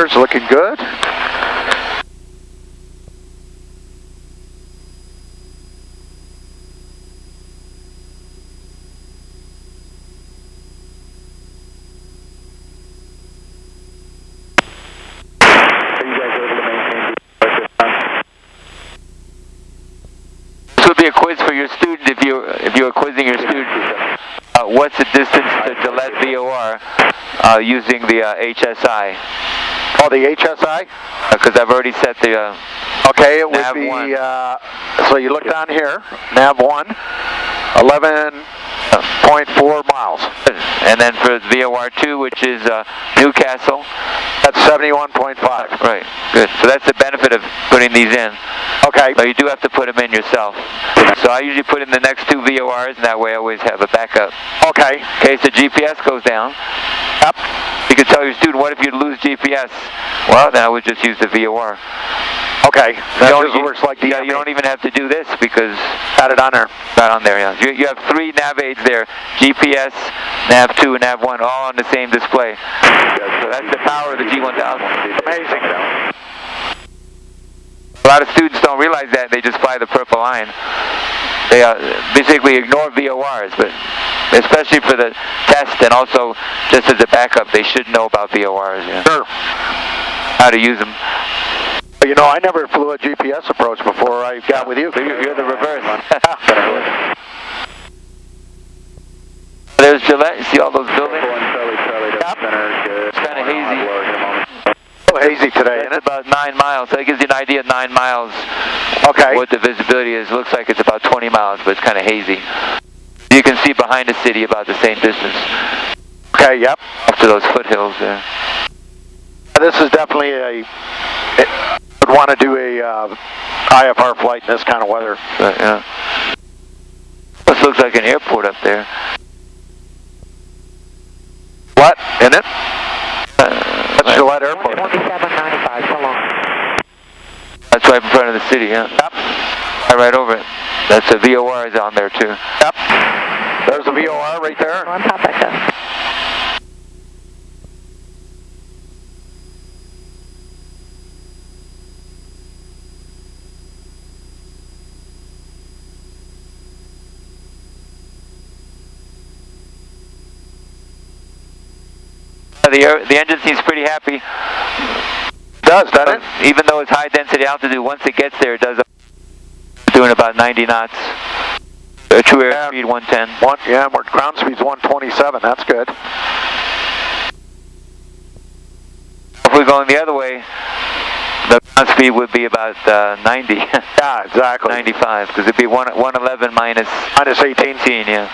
Tires looking good. This would be a quiz for your student if you were quizzing your student. What's the distance to Gillette VOR using the HSI? Oh, the HSI? Because I've already set the okay, it would nav be, 1. So you look down here, nav 1, 11.4 miles. And then for VOR 2, which is Newcastle, that's 71.5. Right, good. So that's the benefit of putting these in. Okay. So you do have to put them in yourself. So I usually put in the next 2 VORs, and that way I always have a backup. Okay. In case the GPS goes down. Yep. You can tell your student, what if you lose GPS? Well, then I would just use the VOR. Okay. That just works like the... Yeah, you don't even have to do this because... Got it on there. Got on there, yeah. You have 3 nav aids there. GPS, nav 2, and nav 1, all on the same display. So that's the power of the G1000. Amazing. A lot of students don't realize that. They just fly the purple line. They basically ignore VORs, but especially for the test and also just as a backup, they should know about VORs. Yeah. Sure. How to use them. You know, I never flew a GPS approach before I got with you. You're the reverse. There's Gillette. You see all those buildings? Yep. It's kind of hazy. Oh, hazy today, isn't it? It's about 9 miles. So that gives you an idea of 9 miles. Okay. What the visibility is. It looks like it's about 20 miles, but it's kind of hazy. You can see behind the city about the same distance. Okay, yep. Up to those foothills there. This is definitely would want to do a IFR flight in this kind of weather. Yeah. This looks like an airport up there. What? In it? That's Gillette Airport. 2795, so long. That's right in front of the city, yeah? Yep. Right over it. That's a VOR is on there too. Yep. There's a VOR right there. On top of that. The engine seems pretty happy. Does, doesn't it? Even though it's high density altitude, once it gets there, it does doing about 90 knots. True air speed 110. Yeah, ground speed's 127. That's good. If we're going the other way, the ground speed would be about 90. Yeah, exactly. 95, because it'd be 111 minus 18, yeah.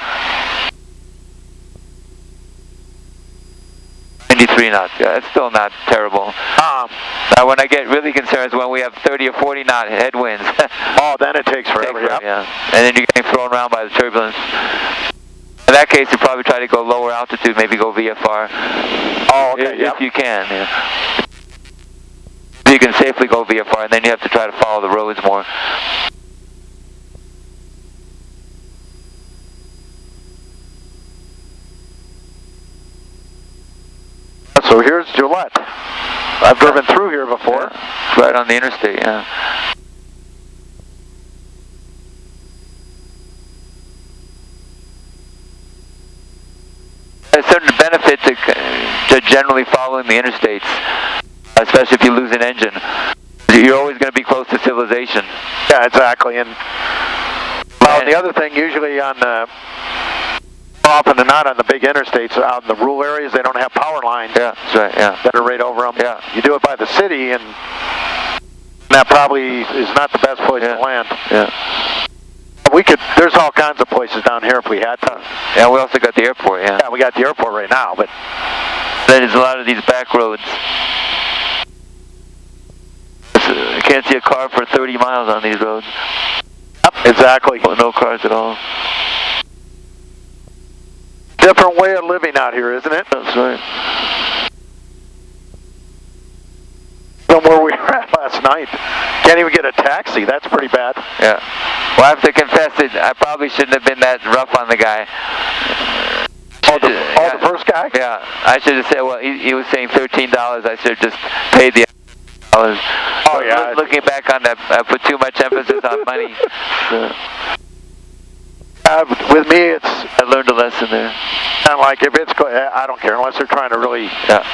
93 knots, yeah, that's still not terrible. Now when I get really concerned is when we have 30 or 40 knot headwinds. Oh, then it takes forever, yeah. And then you're getting thrown around by the turbulence. In that case, you probably try to go lower altitude, maybe go VFR. Oh, okay, if you can, yeah. You can safely go VFR, and then you have to try to follow the roads more. So here's Gillette. I've driven through here before. Yeah, right on the interstate, yeah. There's a certain benefit to generally following the interstates, especially if you lose an engine. You're always going to be close to civilization. Yeah, exactly. And well, the other thing, usually on often than not on the big interstates, out in the rural areas, they don't have power lines. Yeah, that's right, yeah. That are right over them. Yeah. You do it by the city, and that probably is not the best place to land. Yeah. There's all kinds of places down here if we had to. Yeah, we also got the airport, yeah. Yeah, we got the airport right now, but there's a lot of these back roads. I can't see a car for 30 miles on these roads. Yep, exactly. Well, no cars at all. Different way of living out here, isn't it? That's right. From where we were at last night. Can't even get a taxi. That's pretty bad. Yeah. Well, I have to confess that I probably shouldn't have been that rough on the guy. The first guy? Yeah, I should have said, well, he was saying $13. I should have just paid the $. Oh, yeah. Looking back on that, I put too much emphasis on money. With me, it's... I learned a lesson there. And like, if it's... I don't care, unless they're trying to really... Yeah.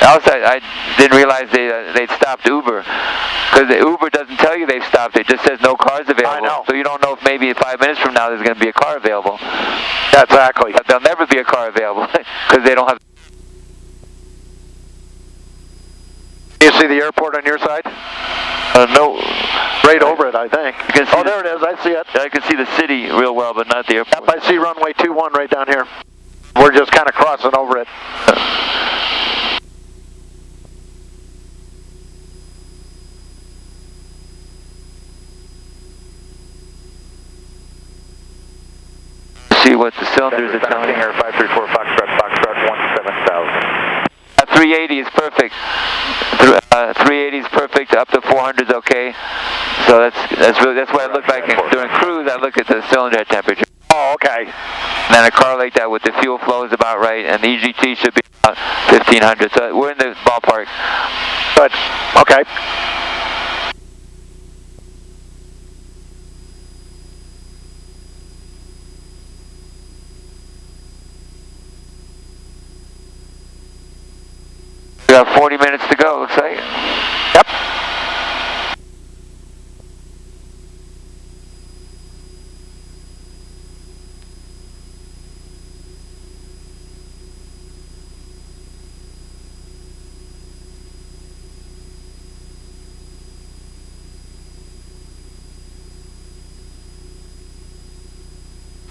Also, I didn't realize they'd stopped Uber. Because Uber doesn't tell you they've stopped. It just says no cars available. I know. So you don't know if maybe 5 minutes from now there's going to be a car available. Yeah, exactly. But there'll never be a car available because they don't have... You see the airport on your side? No. Right over it, I think. Oh, there it is. I see it. I can see the city real well, but not the airport. Yep, I see runway 21 right down here. We're just kind of crossing over it. See what the cylinders are telling me. 534 Foxtrot 17,000. 380 is perfect. 380 is perfect. Up to 400 is okay. So that's what I look like during cruise. I look at the cylinder head temperature. Oh, okay. And then I correlate that with the fuel flow is about right, and the EGT should be about 1500. So we're in the ballpark. Good. Okay. We got 40 minutes to go, looks like. Yep.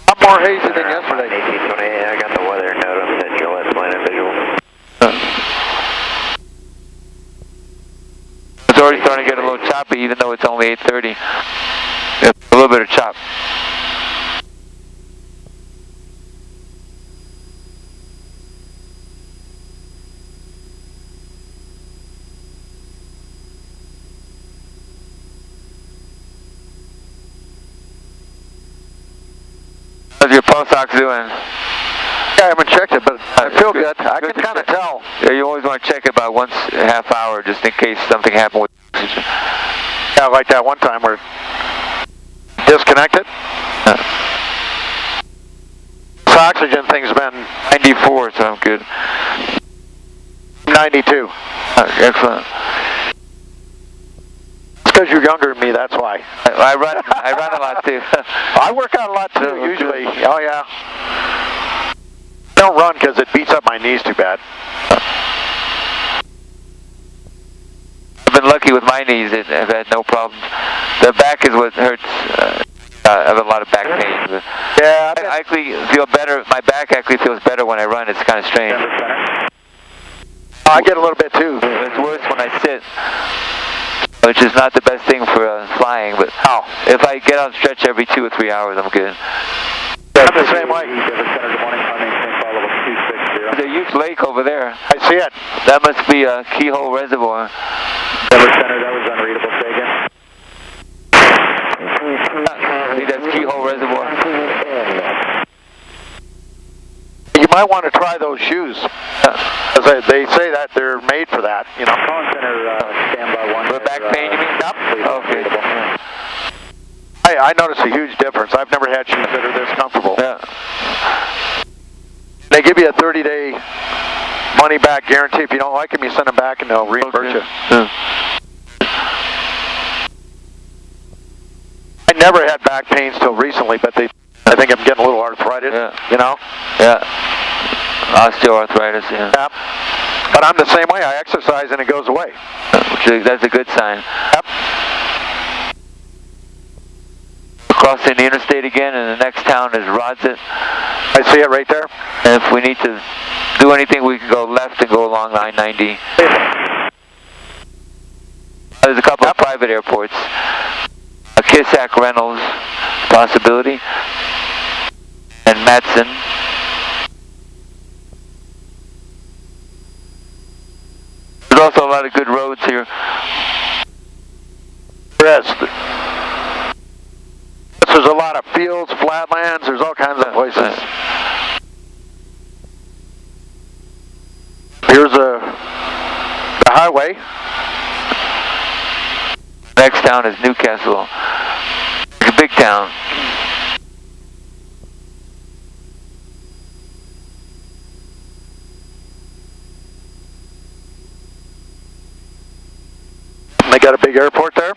I'm more hazy than yesterday. 1828, I got the weather note. I'm setting your left line of visual. It's already starting to get a little choppy, even though it's only 8:30. There's a little bit of chop. How's your pulse ox doing? Yeah, I haven't checked it, but I feel good. I can kind of tell. Yeah, you always want to check it about once a half hour, just in case something happened with oxygen. Yeah, like that one time where disconnected. This oxygen thing's been 94, so I'm good. 92. Excellent. It's because you're younger than me, that's why. I run a lot too. I work out a lot too, usually. Oh, yeah. I don't run because it beats up my knees too bad. I've been lucky with my knees. I've had no problems. The back is what hurts. I have a lot of back pain. But Yeah, I actually feel better. My back actually feels better when I run. It's kind of strange. I get a little bit too. It's worse when I sit, which is not the best thing for flying. But if I get on stretch every 2 or 3 hours, I'm good. I'm the same way. There's a huge lake over there. I see it. That must be a Keyhole Reservoir. Denver Center, that was unreadable. Say again. See, that's Keyhole Reservoir. You might want to try those shoes. Because they say that they're made for that, you know. Collins Center, standby one. For back pain, you mean? Yep. Okay. I noticed a huge difference. I've never had shoes that are this comfortable. Yeah. They give you a 30-day money-back guarantee. If you don't like them, you send them back and they'll reimburse you. Yeah. I never had back pains till recently, but I think I'm getting a little arthritis, you know? Yeah. Osteoarthritis, yeah. Yep. But I'm the same way. I exercise and it goes away. That's a good sign. Yep. Crossing the interstate again, and the next town is Rodzit. I see it right there. And if we need to do anything, we can go left and go along I-90. There's a couple of private airports. A Kissack Reynolds possibility. And Matson. There's also a lot of good roads here. There's a lot of fields, flatlands, there's all kinds of places. Skyway. Next town is Newcastle. It's a big town. They got a big airport there.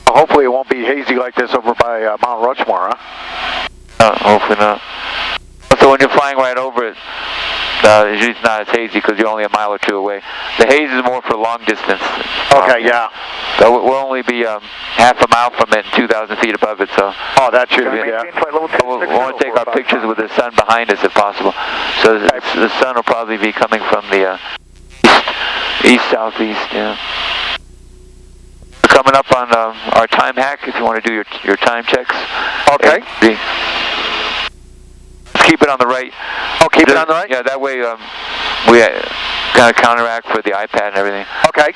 Hopefully it won't be hazy like this over by Mount Rushmore, huh? Hopefully not. So when you're flying right over it, it's not as hazy because you're only a mile or two away. The haze is more for long distance. Okay, yeah. So we'll only be half a mile from it and 2,000 feet above it. So. Oh, that should be, yeah. We'll want to take our pictures with the sun behind us if possible. So the sun will probably be coming from the east-southeast, yeah. We're coming up on our time hack if you want to do your time checks. Okay. Let's keep it on the right. Oh, keep it on the right? Yeah, that way we kind of counteract for the iPad and everything. Okay.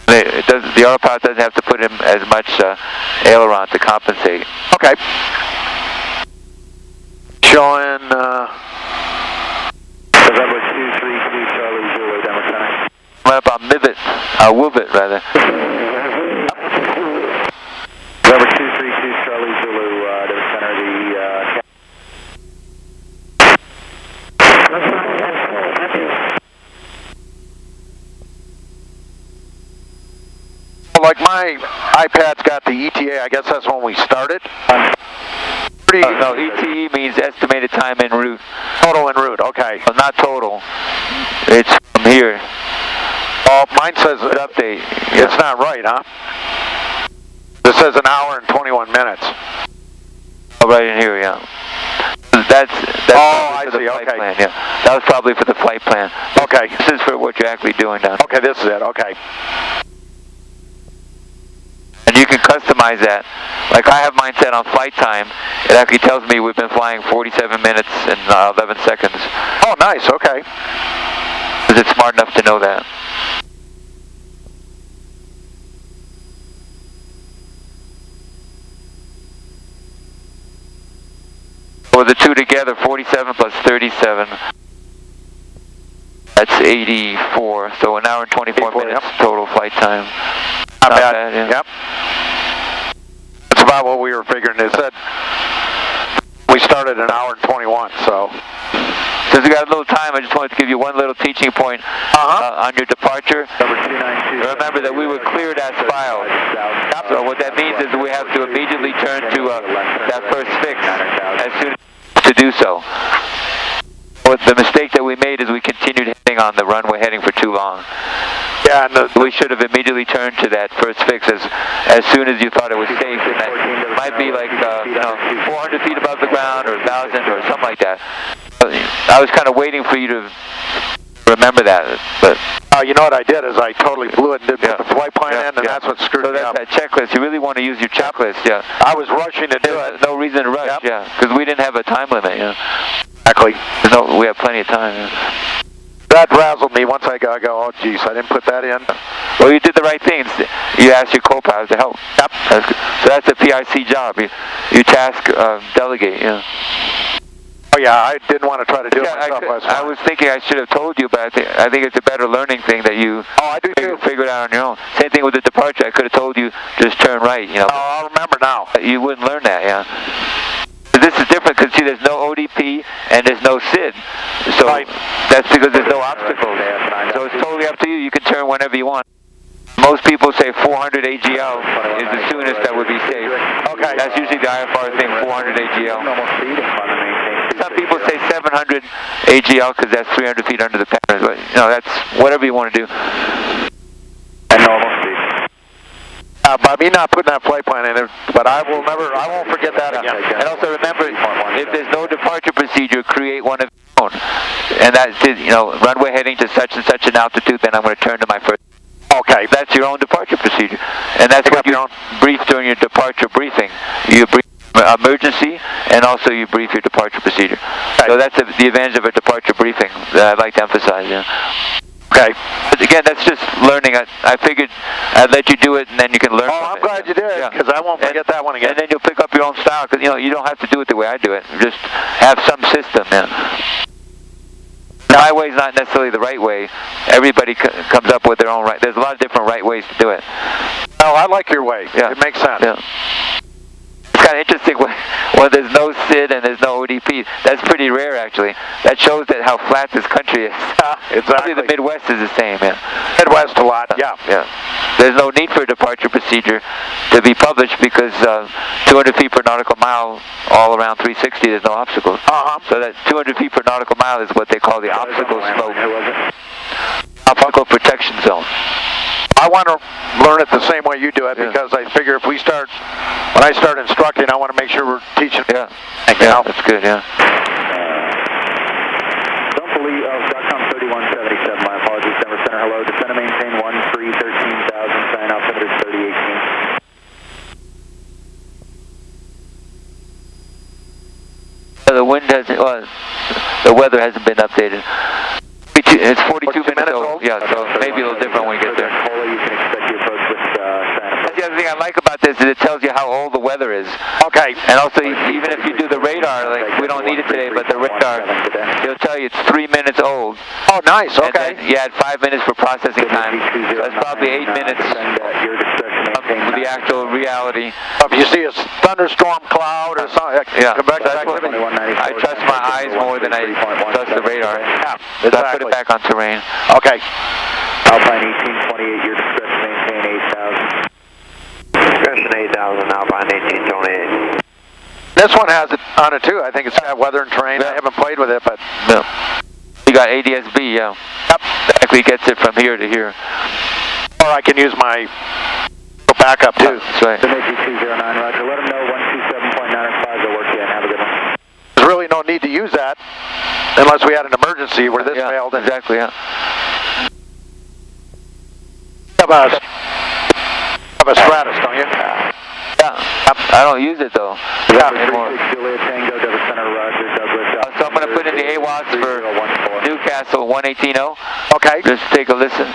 The autopilot doesn't have to put in as much aileron to compensate. Okay. Showing November 232 Charlie Zulu, Denver Center. Right up on Wivot rather. November 232 Charlie Zulu, Denver Center, like my iPad's got the ETA, I guess that's when we started. No, ETE means estimated time en route. Total en route, okay. Well, not total. It's from here. Oh, mine says update. It's not right, huh? This says an hour and 21 minutes. Oh, right in here, yeah. That's I for the see, flight okay. plan, yeah. That was probably for the flight plan. Okay. This is for what you're actually doing down here. Okay, this is it, okay. And you can customize that. Like I have mine set on flight time. It actually tells me we've been flying 47 minutes and 11 seconds. Oh, nice, okay. Because it's smart enough to know that. With the two together, 47 plus 37. That's 84. So an hour and 24 minutes total flight time. Not bad. Yeah. Yep. That's about what we were figuring. It said we started an hour and 21, so. Since we got a little time, I just wanted to give you one little teaching point on your departure. Remember that we were cleared as filed. So what that means is we have to immediately turn to that first fix as soon as to do so. The mistake that we made is we continued heading on the runway heading for too long. Yeah, and we should have immediately turned to that first fix as soon as you thought it was safe. And that might be like 400 feet above the ground or 1,000 or something like that. I was kind of waiting for you to remember that, but you know what I did is I totally blew it and didn't put the flight plan in, and that's what screwed me up. So that's that checklist. You really want to use your checklist, yeah. I was rushing to do it. No reason to rush, yeah, because we didn't have a time limit, yeah. Exactly. We have plenty of time. Yeah. That razzled me once I go, oh geez, I didn't put that in. Well, you did the right things. You asked your co-pilot to help. Yep. So that's a PIC job. You task, delegate, yeah. Oh yeah, I didn't want to try to do it myself. I was thinking I should have told you, but I think it's a better learning thing that you figure it out on your own. Same thing with the departure. I could have told you just turn right, you know. Oh, I'll remember now. You wouldn't learn that, yeah. This is different because see, there's no ODP and there's no SID, so that's because there's no obstacles. So it's totally up to you. You can turn whenever you want. Most people say 400 AGL is the soonest that would be safe. Okay. That's usually the IFR thing, 400 AGL. some people say 700 AGL because that's 300 feet under the patterns, but you know, that's whatever you want to do. And normal speed. By me not putting that flight plan in it, but I won't forget that again. And also remember, if there's no departure procedure, create one of your own. And that's it, you know, runway heading to such and such an altitude, then I'm going to turn to my first. Okay. That's your own departure procedure. And that's what you brief during your departure briefing. You brief emergency, and also you brief your departure procedure. Okay. So that's the advantage of a departure briefing that I'd like to emphasize, yeah. Okay. But again, that's just learning. I figured I'd let you do it, and then you can learn. Oh, I'm glad you did, because I won't forget that one again. And then you'll pick up your own style, because you know you don't have to do it the way I do it. Just have some system. Yeah. My way is not necessarily the right way. Everybody comes up with their own right. There's a lot of different right ways to do it. Oh, I like your way. Yeah. It makes sense. Yeah. It's kind of interesting when there's no SID and there's no ODP. That's pretty rare, actually. That shows that how flat this country is. Exactly. Probably the Midwest is the same, yeah. Midwest a lot, yeah. Yeah. There's no need for a departure procedure to be published because 200 feet per nautical mile all around 360, there's no obstacles. So that 200 feet per nautical mile is what they call the obstacle slope. Obstacle protection zone. I want to learn it the same way you do it, because I figure if when I start instructing, I want to make sure we're teaching. Yeah, that's good, yeah. Don't believe .com 3177, my apologies, Denver Center, hello, descend and maintain 1313,000, sign altimeter 3018. The wind hasn't, the weather hasn't been updated. It's 42 minutes old. Yeah, so maybe a little different when we get there. You can expect your approach with That's the other thing I like about this is it tells you how old the weather is. Okay. And also, even if you do the radar, like we don't need it today, but the radar, it'll tell you it's 3 minutes old. Oh, nice. Okay. You add 5 minutes for processing time. So that's probably 8 minutes with the actual reality. If you see a thunderstorm cloud or something, I trust my eyes more than I trust the radar. Yeah, so I put it back on terrain. Okay. Alpine 1828, your discretion maintain 8,000. Discretion 8,000, Alpine 1828. This one has it on it too. I think it's got weather and terrain. I haven't played with it, but you got ADS-B, yeah. Yep. Exactly, gets it from here to here. Or I can use my backup too. That's right. 209, Roger. Let them know 127.905 will work again. Have a good one. There's really no need to use that unless we had an emergency where this failed. Exactly, yeah. Have a Stratus, don't you? Yeah. I don't use it though. Anymore. So I'm going to put in the AWACS for Newcastle 118.0. Okay. Just take a listen.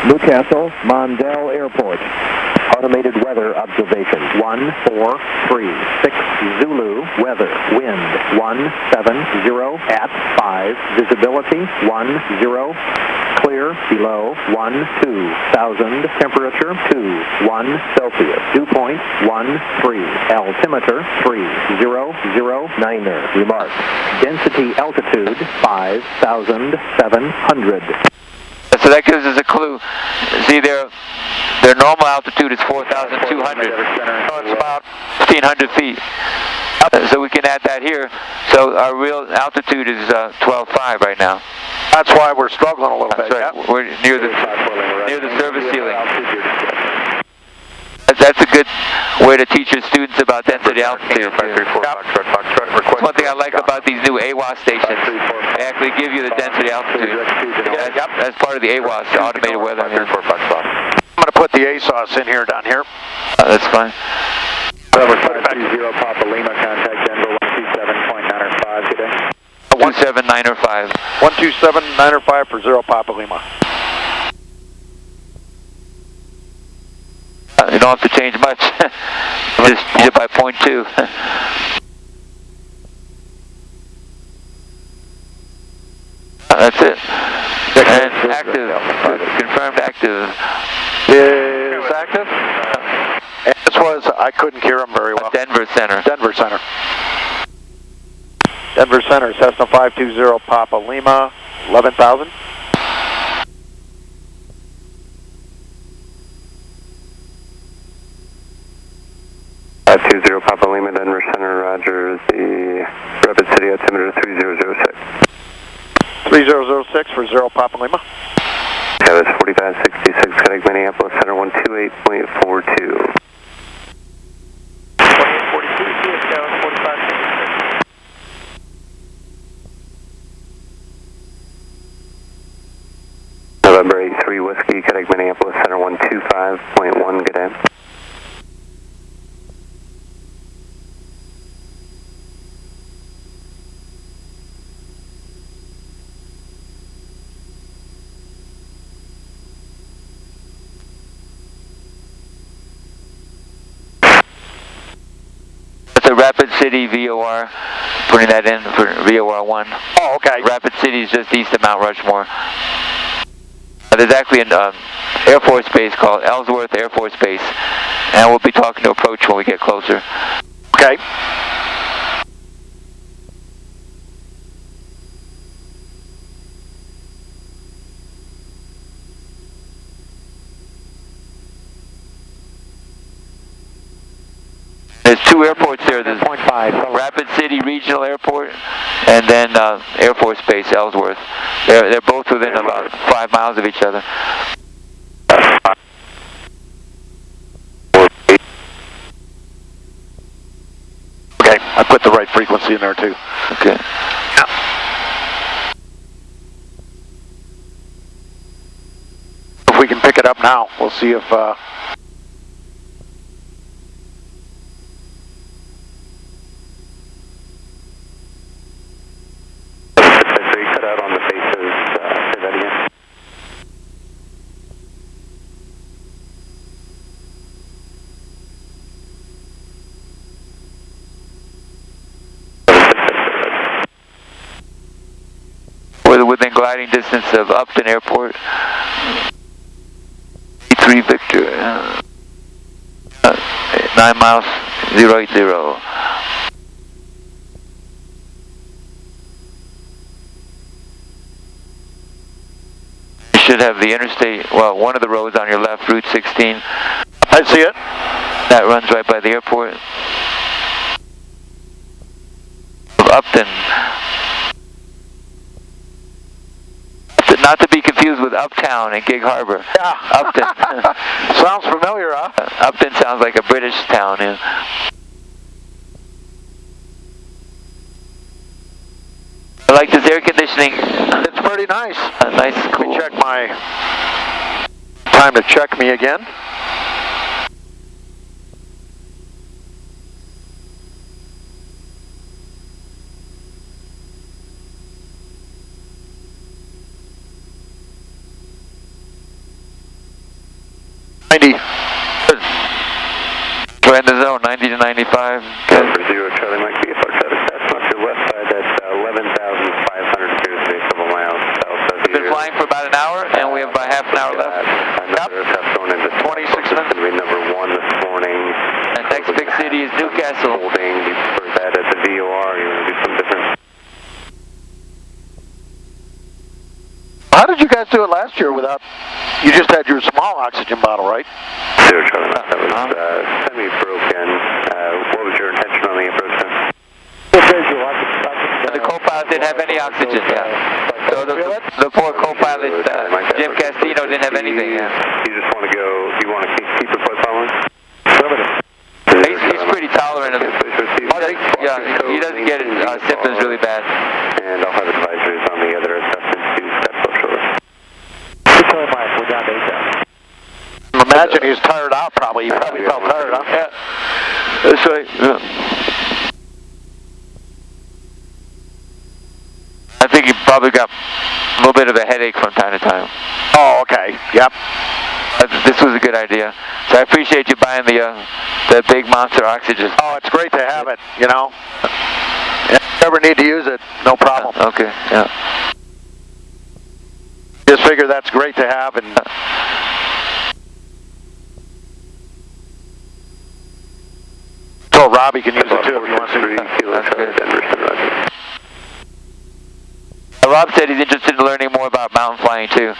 Newcastle, Mondale Airport. Automated weather observation. 143, 6 Zulu, weather, wind 170 at 5, visibility 10, clear below 12,000, temperature 21 Celsius, dew point 13, altimeter 3009er, remark, density altitude 5,700. So that gives us a clue. See, their normal altitude is 4,200. So it's about 1,500 feet. So we can add that here. So our real altitude is 12.5 right now. That's why we're struggling a little bit. Right. Yeah. We're near the service ceiling. That's a good way to teach your students about density altitude. One thing I like about these new AWACS stations, they actually give you the density altitude. That's part of the AWACS, the automated weather. I'm going to put the ASOS in here, down here. That's fine. 520 Papa Lima, contact Denver 127.905 today. 127.905. 127.905 for 0 Papa Lima. You don't have to change much. Just use it by 0.2. That's it. And active. Confirmed active. Is active? And this was, I couldn't hear him very well. Denver Center. Denver Center. Denver Center, Cessna 520 Papa Lima, 11,000. Papa Lima, Denver Center, Roger, 4566 for 0 Papa Lima. Travis 4566, Connect Minneapolis Center 128.42. 2842, CSO 4566. November 83 Whiskey, Connect Minneapolis Center 125.1, good day. It's a Rapid City VOR, putting that in for VOR 1. Oh, okay. Rapid City is just east of Mount Rushmore. There's actually an Air Force base called Ellsworth Air Force Base, and we'll be talking to approach when we get closer. Okay. There's two airports there. There's 0.5. Rapid City Regional Airport and then Air Force Base Ellsworth. They're both within about 5 miles of each other. Okay, I put the right frequency in there too. Okay. If we can pick it up now, we'll see if... cut out on the bases, say that again. We're within gliding distance of Upton Airport. 3 Victor. 9 miles, 080. You should have the interstate, well, one of the roads on your left, Route 16. I see it. That runs right by the airport. Upton. Not to be confused with Uptown and Gig Harbor. Yeah. Upton. Sounds familiar, huh? Upton sounds like a British town, yeah. I like this air conditioning. It's pretty nice. Nice, cool. Let me check my time to check me again. We're in the zone, 90 to 95. Okay. For 0 Charlie Mike, VFR traffic pass off your left side, that's 11,500 appears to be a couple miles south of We've been flying for about an hour, and we have about half an hour left. Another test going into 26 minutes. Going to be number 1 this morning. And next big city is Newcastle. Holding, you prefer that at the VOR, you want to do something different? How did you guys do it last year without... You just had your small oxygen bottle, right? 0 Charlie Mike, that was semi-broken. What was your intention on the approach time? The co-pilot didn't have any oxygen, yeah. So the poor co-pilot, Jim Castino, didn't have anything, yeah. You just want to go, you want to keep the foot following? He's pretty tolerant of it. Yeah, he doesn't get symptoms really bad. And I'll have advisories on the other assessments to step up shortly. We're down to 8,000. I imagine he's tired out probably. He probably felt tired out. Yeah. That's right. Yeah. I think he probably got a little bit of a headache from time to time. Oh, okay. Yep. This was a good idea. So I appreciate you buying the big monster oxygen. Oh, it's great to have it, you know. If you ever need to use it, no problem. Okay, yeah. Just figure that's great to have, and so Robbie can use it too if he wants to. That's good. Rob said he's interested in learning more about mountain flying too.